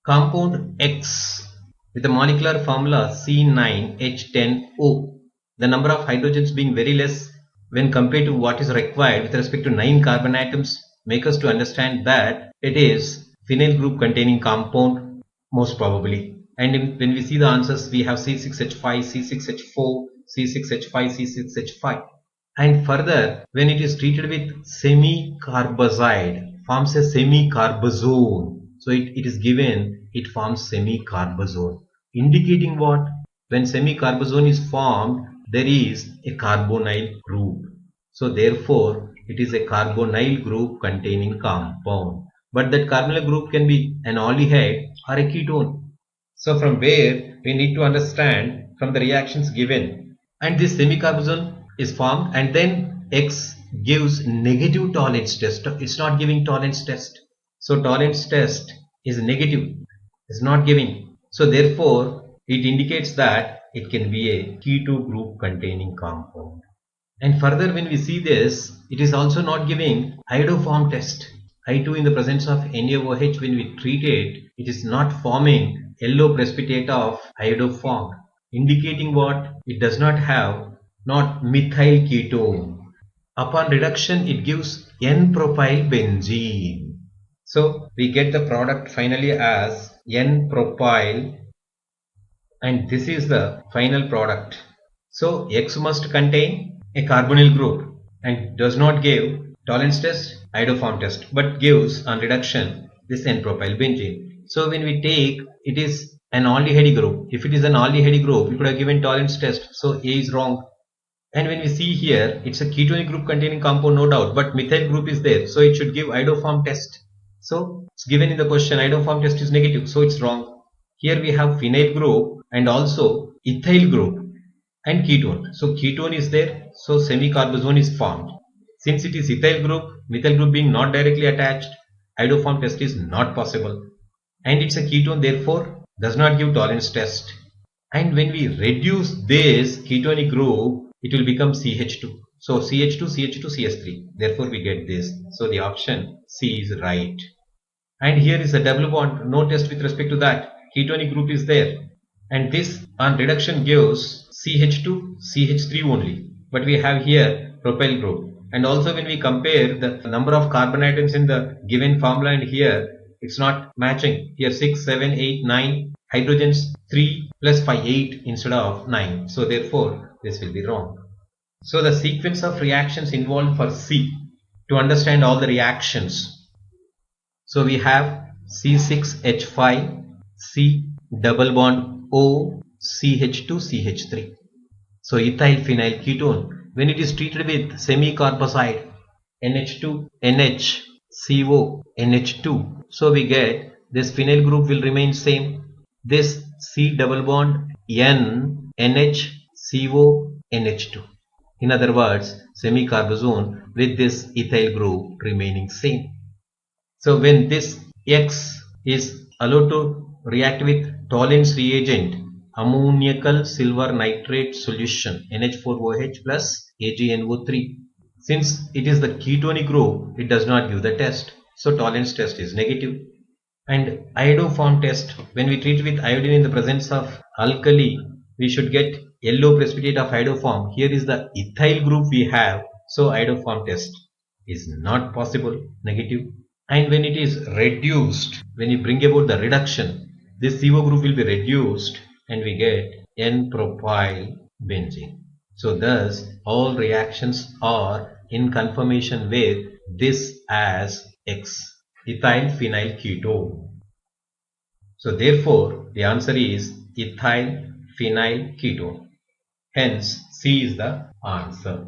Compound X with the molecular formula C9H10O, the number of hydrogens being very less when compared to what is required with respect to 9 carbon atoms, make us to understand that it is phenyl group containing compound most probably. And when we see the answers, we have C6H5, C6H4, C6H5, C6H5. And further, when it is treated with semi-carbazide, forms a semi-carbazone. So it is given, it forms semi-carbazone. Indicating what? When semi-carbazone is formed, there is a carbonyl group. So therefore, it is a carbonyl group containing compound. But that carbonyl group can be an aldehyde or a ketone. So from where we need to understand from the reactions given. And this semi-carbazone is formed, and then X gives negative tolerance test. It's not giving tolerance test. So tolerance test is negative, is not giving. So therefore it indicates that it can be a keto group containing compound. And further, when we see this, it is also not giving iodoform test. I2 in the presence of NaOH, when we treat it, it is not forming yellow precipitate of iodoform, indicating what? It does not have not methyl ketone. Upon reduction, it gives N-propyl benzene. So we get the product finally as N-propyl, and this is the final product. So X must contain a carbonyl group and does not give tolerance test, iodoform test, but gives on reduction this N-propyl benzene. So when we take, it is an aldehyde group. If it is an aldehyde group, we could have given tolerance test. So A is wrong. And when we see here, it's a ketonic group containing compound, no doubt, but methyl group is there, so it should give iodoform test. So it's given in the question, iodoform test is negative, so it's wrong. Here we have phenyl group and also ethyl group and ketone. So ketone is there, so semi-carbazone is formed. Since it is ethyl group, methyl group being not directly attached, iodoform test is not possible. And it's a ketone, therefore does not give tolerance test. And when we reduce this ketonic group, it will become CH2. So CH2, CH2, CH3. Therefore we get this. So the option C is right. And here is a double bond. No test with respect to that. Ketonic group is there. And this on reduction gives CH2, CH3 only. But we have here propyl group. And also when we compare the number of carbon atoms in the given formula and here, it's not matching. Here 6, 7, 8, 9 hydrogens, 3 plus 5, 8 instead of 9. So therefore this will be wrong. So the sequence of reactions involved for C, to understand all the reactions. So we have C6H5, C double bond O, CH2, CH3. So ethyl phenyl ketone, when it is treated with semi-carbazide, NH2, NH, CO, NH2. So we get this phenyl group will remain same. This C double bond N, NH, CO, NH2. In other words, semi-carbazone with this ethyl group remaining same. So when this X is allowed to react with Tollens reagent, ammoniacal silver nitrate solution, NH4OH plus AgNO3. Since it is the ketonic group, it does not give the test. So Tollens test is negative. And iodoform test, when we treat with iodine in the presence of alkali, we should get yellow precipitate of iodoform. Here is the ethyl group we have, so iodoform test is not possible, negative. And when it is reduced, when you bring about the reduction, this CO group will be reduced and we get N-propyl benzene. So thus all reactions are in conformation with this as X, ethyl phenyl ketone. So therefore the answer is ethyl phenyl ketone. Hence C is the answer.